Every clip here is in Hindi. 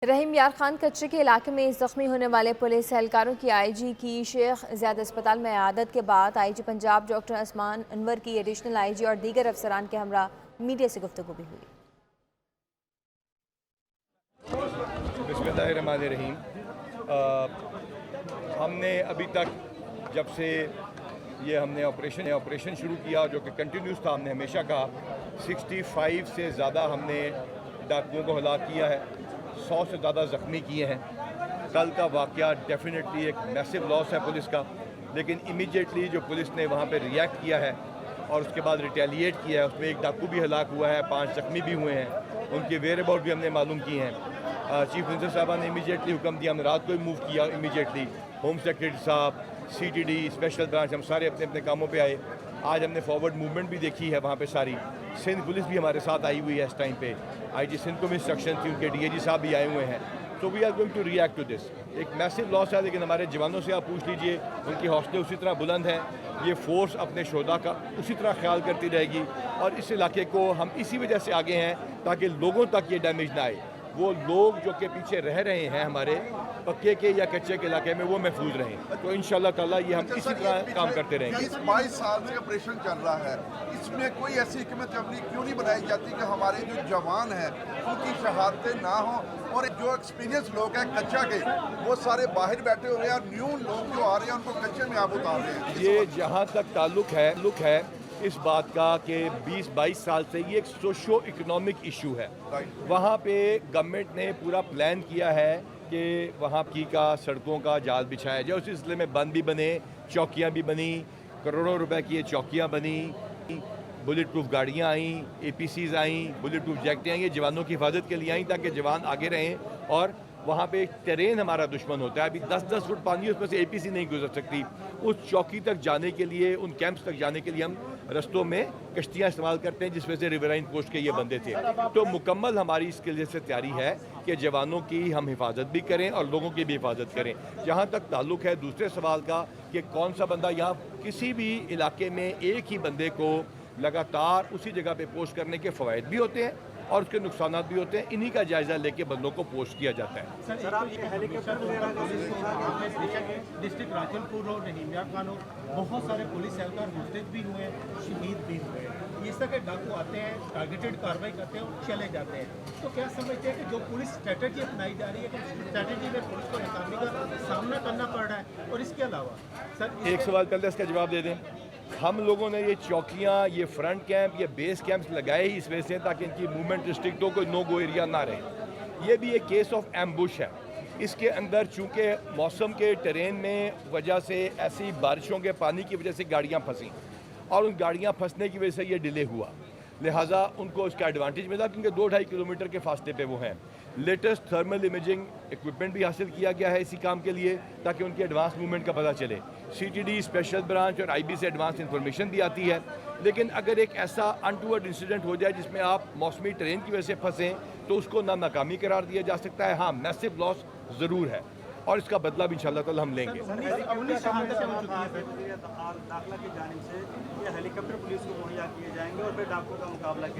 रहीम यार खान कच्चे के इलाके में जख्मी होने वाले पुलिस एहलकारों की आईजी की शेख ज़ियाद अस्पताल में आदत के बाद आईजी पंजाब डॉक्टर उस्मान अनवर की एडिशनल आईजी और दीगर अफसरान के हमरा मीडिया से गुफ्तगू भी हुई। बिस्मिल्लाहिर्रहमानिर्रहीम। हमने अभी तक जब से ये हमने ऑपरेशन शुरू किया जो कि कंटिन्यूस था, हमने हमेशा कहा 65 से ज़्यादा हमने डाकुओं को हलाक किया है, 100 से ज़्यादा ज़ख्मी किए हैं। कल का वाक़या डेफिनेटली एक मैसिव लॉस है पुलिस का, लेकिन इमीडिएटली जो पुलिस ने वहाँ पे रिएक्ट किया है और उसके बाद रिटेलिएट किया है, उसमें एक डाकू भी हलाक हुआ है, 5 ज़ख्मी भी हुए हैं, उनके वेयर अबाउट भी हमने मालूम किए हैं। चीफ मिनिस्टर साहबा ने इमीडिएटली हुक्म दिया, हमने रात को ही मूव किया इमीडिएटली। होम सेक्रेटरी साहब, CTD, स्पेशल ब्रांच, हम सारे अपने अपने कामों पे आए। आज हमने फॉरवर्ड मूवमेंट भी देखी है वहाँ पे सारी। सिंध पुलिस भी हमारे साथ आई हुई है इस टाइम पे। IG सिंध को भी इंस्ट्रक्शन थी, उनके DAG साहब भी आए हुए हैं। तो we are going to react to this. एक मैसिव लॉस है, लेकिन हमारे जवानों से आप पूछ लीजिए, उनके हौसले उसी तरह बुलंद हैं। ये फोर्स अपने शोधा का उसी तरह ख्याल करती रहेगी और इस इलाके को हम इसी वजह से आगे हैं ताकि लोगों तक ये डैमेज ना आए। वो लोग जो कि पीछे रह रहे हैं हमारे पक्के के या कच्चे के इलाके में, वो महफूज रहें। तो इंशाल्लाह ताला ये हम इसी तरह काम करते रहेंगे। 22 साल से ऑपरेशन चल रहा है, इसमें कोई ऐसी हिकमत अमली क्यों नहीं बनाई जाती कि हमारे जो जवान हैं उनकी शहादतें ना हो और जो एक्सपीरियंस लोग हैं कच्चा के, वो सारे बाहर बैठे हुए हैं और न्यू लोग जो आ रहे हैं उनको कच्चे में आप उतार रहे हैं। ये जहाँ तक ताल्लुक है इस बात का कि 20-22 साल से ये एक सोशो इकोनॉमिक इशू है। वहाँ पे गवर्नमेंट ने पूरा प्लान किया है कि वहाँ का सड़कों का जाल बिछाया जाए। उस सिलसिले में बंद भी बने, चौकियाँ भी बनी, करोड़ों रुपए की ये चौकियाँ बनी, बुलेट प्रूफ गाड़ियाँ आईं, APCs आईं, बुलेट प्रूफ जैकेटें आईं, ये जवानों की हिफाजत के लिए आईं ताकि जवान आगे रहें। और वहाँ पे टेरेन हमारा दुश्मन होता है, अभी 10-10 फुट पानी है, उसमें से APC नहीं गुजर सकती। उस चौकी तक जाने के लिए, उन कैंप्स तक जाने के लिए हम रस्तों में कश्तियाँ इस्तेमाल करते हैं, जिसमें से रिवराइन पोस्ट के ये बंदे थे। तो मुकम्मल हमारी इसके लिए से तैयारी है कि जवानों की हम हिफाजत भी करें और लोगों की भी हिफाजत करें। जहाँ तक ताल्लुक है दूसरे सवाल का कि कौन सा बंदा, यहाँ किसी भी इलाके में एक ही बंदे को लगातार उसी जगह पे पोस्ट करने के फ़वाइद भी होते हैं और उसके नुकसान भी होते हैं। इन्हीं का जायज़ा लेके बंदों को पोस्ट किया जाता है। सर आप ये हेलीकॉप्टर डिस्ट्रिक्ट राजनपुर और रहीम यार खान, बहुत सारे पुलिस एहलकार मुस्तैद भी हुए, शहीद भी हुए। इस तरह के डाकू आते हैं, टारगेटेड कार्रवाई करते हैं और चले जाते हैं। तो क्या समझते हैं कि जो पुलिस स्ट्रेटजी अपनाई जा रही है, तो स्ट्रेटजी में पुलिस को नाकामी का सामना करना पड़ रहा है? और इसके अलावा सर एक सवाल पहले इसका जवाब दे दें। हम लोगों ने ये चौकियाँ, ये फ्रंट कैंप, ये बेस कैंप्स लगाए ही इस वजह से ताकि इनकी मूवमेंट रिस्ट्रिक्ट हो, कोई नो गो एरिया ना रहे। ये भी एक केस ऑफ एम्बुश है। इसके अंदर चूँकि मौसम के टेरेन में वजह से ऐसी बारिशों के पानी की वजह से गाड़ियाँ फंसी और उन गाड़ियाँ फंसने की वजह से ये डिले हुआ, लिहाजा उनको उसका एडवांटेज मिला क्योंकि 2-2.5 किलोमीटर के फासले पे वो हैं। लेटेस्ट थर्मल इमेजिंग इक्विपमेंट भी हासिल किया गया है इसी काम के लिए ताकि उनकी एडवांस मूवमेंट का पता चले। CTD, स्पेशल ब्रांच और IB से एडवांस इंफॉर्मेशन भी आती है। लेकिन अगर एक ऐसा अनटूवर्ड इंसिडेंट हो जाए जिसमें आप मौसमी ट्रेन की वजह से फंसें तो उसको ना नाकामी करार दिया जा सकता है। हाँ, मैसिव लॉस ज़रूर है और इसका बदला भी इंशाल्लाह ताला हम लेंगे।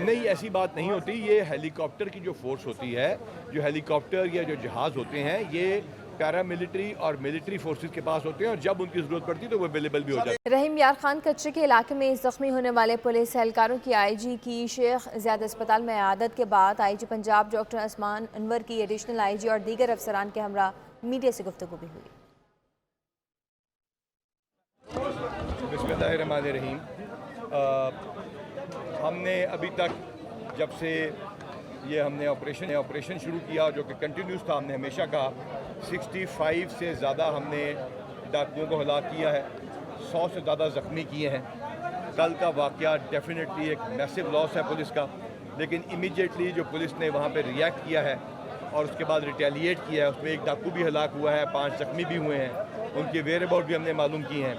नहीं, ऐसी बात नहीं होती। ये हेलीकॉप्टर की जो फोर्स होती है, जो हेलीकॉप्टर या जो जहाज़ होते हैं, ये पैरामिलिट्री और मिलिट्री फोर्सेस के पास होते हैं और जब उनकी ज़रूरत पड़ती है तो वो अवेलेबल भी हो जाते हैं। रहीम यार खान कच्चे के इलाके में जख्मी होने वाले पुलिस एहलकारों की आईजी की शेख ज़ियाद अस्पताल में आदत के बाद आईजी पंजाब डॉक्टर उस्मान अनवर की एडिशनल आईजी और दीगर अफसरान के हमरा मीडिया से गुफ्तगू भी हुई। बिस्मिल्लाहिर्रहमानिर्रहीम। हमने अभी तक जब से ये हमने ऑपरेशन शुरू किया जो कि कंटिन्यूस था, हमने हमेशा कहा 65 से ज़्यादा हमने डाकुओं को हलाक किया है, 100 से ज़्यादा ज़ख्मी किए हैं। कल का वाक़या डेफिनेटली एक मैसिव लॉस है पुलिस का, लेकिन इमीडिएटली जो पुलिस ने वहाँ पे रिएक्ट किया है और उसके बाद रिटेलिएट किया है, उसमें एक डाकू भी हलाक हुआ है, 5 ज़ख्मी भी हुए हैं, उनके वेयर अबाउट भी हमने मालूम किए हैं।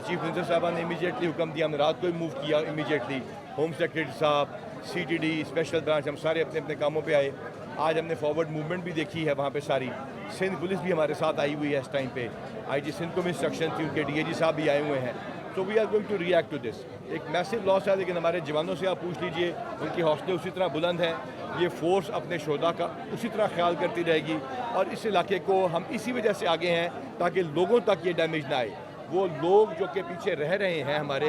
चीफ मिनिस्टर साहबा ने इमीडिएटली हुक्म दिया, हमने रात को ही मूव किया इमीडिएटली। होम सेक्रेटरी साहब, CTD, स्पेशल ब्रांच, हम सारे अपने अपने कामों पे आए। आज हमने फॉरवर्ड मूवमेंट भी देखी है वहाँ पे सारी। सिंध पुलिस भी हमारे साथ आई हुई है इस टाइम पे। IG सिंध को भी इंस्ट्रक्शन थी, उनके DAG साहब भी आए हुए हैं। So we are going to react to this. एक मैसिव लॉस है, लेकिन हमारे जवानों से आप पूछ लीजिए, उनके हौसले उसी तरह बुलंद हैं। ये फोर्स अपने शोधा का उसी तरह ख्याल करती रहेगी और इस इलाके को हम इसी वजह से आगे हैं ताकि लोगों तक ये डैमेज ना आए। वो लोग जो कि पीछे रह रहे हैं हमारे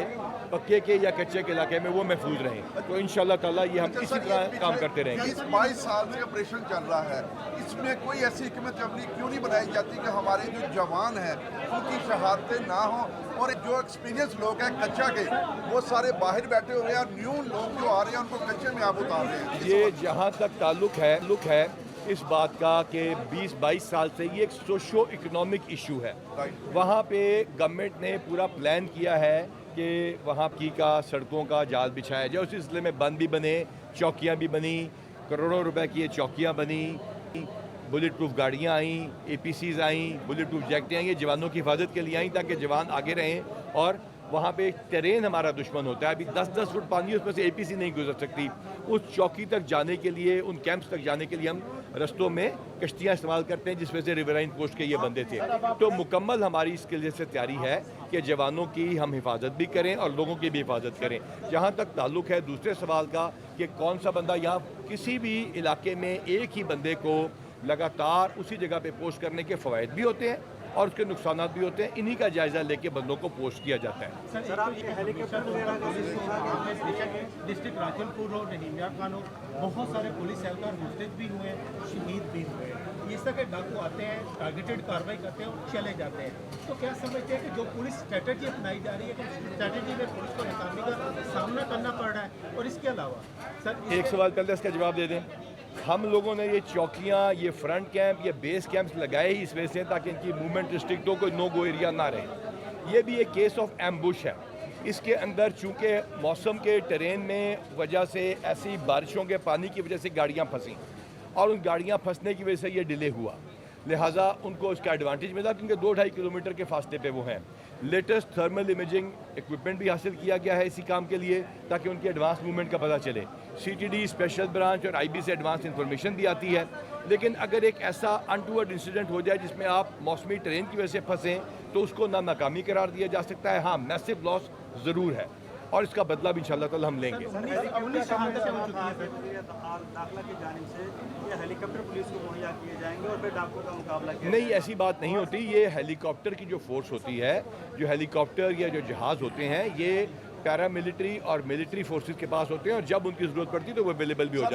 पक्के के या कच्चे के इलाके में, वो महफूज रहें। तो इंशाल्लाह ताला ये हम इसी तरह काम करते रहेंगे। 22 साल से ऑपरेशन चल रहा है, इसमें कोई ऐसी हिकमत अमली क्यों नहीं बनाई जाती कि हमारे जो जवान हैं उनकी शहादतें ना हो और जो एक्सपीरियंस लोग हैं कच्चा के, वो सारे बाहर बैठे हुए हैं और न्यू लोग जो आ रहे हैं उनको कच्चे में आप उतार रहे हैं। ये जहाँ तक ताल्लुक है इस बात का कि 20-22 साल से ये एक सोशो इकोनॉमिक इशू है। वहाँ पे गवर्नमेंट ने पूरा प्लान किया है कि वहाँ का सड़कों का जाल बिछाया जाए। उस सिलसिले में बंद भी बने, चौकियाँ भी बनी, करोड़ों रुपए की ये चौकियाँ बनी, बुलेट प्रूफ गाड़ियाँ आईं, APCs आईं, बुलेट प्रूफ जैकेटें आई, ये जवानों की हिफाजत के लिए आई ताकि जवान आगे रहें। और वहाँ पे टेरेन हमारा दुश्मन होता है, अभी 10-10 फुट पानी है, उसमें से APC नहीं गुजर सकती। उस चौकी तक जाने के लिए, उन कैंप्स तक जाने के लिए हम रस्तों में कश्तियाँ इस्तेमाल करते हैं, जिसमें से रिवराइन पोस्ट के ये बंदे थे। तो मुकम्मल हमारी इसके लिए से तैयारी है कि जवानों की हम हिफाजत भी करें और लोगों की भी हिफाजत करें। जहाँ तक ताल्लुक है दूसरे सवाल का कि कौन सा बंदा, यहाँ किसी भी इलाके में एक ही बंदे को लगातार उसी जगह पे पोस्ट करने के फ़वाइद भी होते हैं और उसके नुकसान भी होते हैं। इन्हीं का जायज़ा लेके बंदों को पोस्ट किया जाता है। सर आप ये हेलीकॉप्टर वगैरह डिस्ट्रिक्ट राजनपुर और रहीमिया खान और बहुत सारे पुलिस एहलकार मुस्तैद भी हुए हैं, शहीद भी हुए हैं। इस तरह के डाकू आते हैं, टारगेटेड कार्रवाई करते हैं और चले जाते हैं। तो क्या समझते हैं कि जो पुलिस स्ट्रेटजी अपनाई जा रही है, तो स्ट्रेटजी में पुलिस को नाकामी का सामना करना पड़ रहा है? और इसके अलावा सर एक सवाल पहले इसका जवाब दे दें। हम लोगों ने ये चौकियाँ, ये फ्रंट कैंप, ये बेस कैंप्स लगाए ही इस वजह से ताकि इनकी मूवमेंट रिस्ट्रिक्ट हो, कोई नो गो एरिया ना रहे। ये भी एक केस ऑफ एम्बुश है। इसके अंदर चूँकि मौसम के टेरेन में वजह से ऐसी बारिशों के पानी की वजह से गाड़ियाँ फंसी और उन गाड़ियाँ फंसने की वजह से ये डिले हुआ, लिहाजा उनको उसका एडवांटेज मिला क्योंकि 2-2.5 किलोमीटर के फासले पे वो हैं। लेटेस्ट थर्मल इमेजिंग इक्विपमेंट भी हासिल किया गया है इसी काम के लिए ताकि उनकी एडवांस मूवमेंट का पता चले। CTD स्पेशल ब्रांच और IB से एडवांस इंफॉर्मेशन भी आती है। लेकिन अगर एक ऐसा अनटूवर्ड इंसिडेंट हो जाए जिसमें आप मौसमी ट्रेन की वजह से फंसें तो उसको ना नाकामी करार दिया जा सकता है। हाँ, मैसिव लॉस ज़रूर है और इसका बदला भी इंशाल्लाह ताला हम लेंगे। दाखिला की जानिब से ये हेलीकॉप्टर पुलिस को मुहैया किए जाएंगे और फिर डाकुओं का मुकाबला किया नहीं, ऐसी बात नहीं होती। ये हेलीकॉप्टर की जो फोर्स होती है, जो हेलीकॉप्टर या जो जहाज़ होते हैं, ये पैरामिलिट्री और मिलिट्री फोर्सेस के पास होते हैं और जब उनकी ज़रूरत पड़ती है तो वो अवेलेबल भी हो जाते हैं।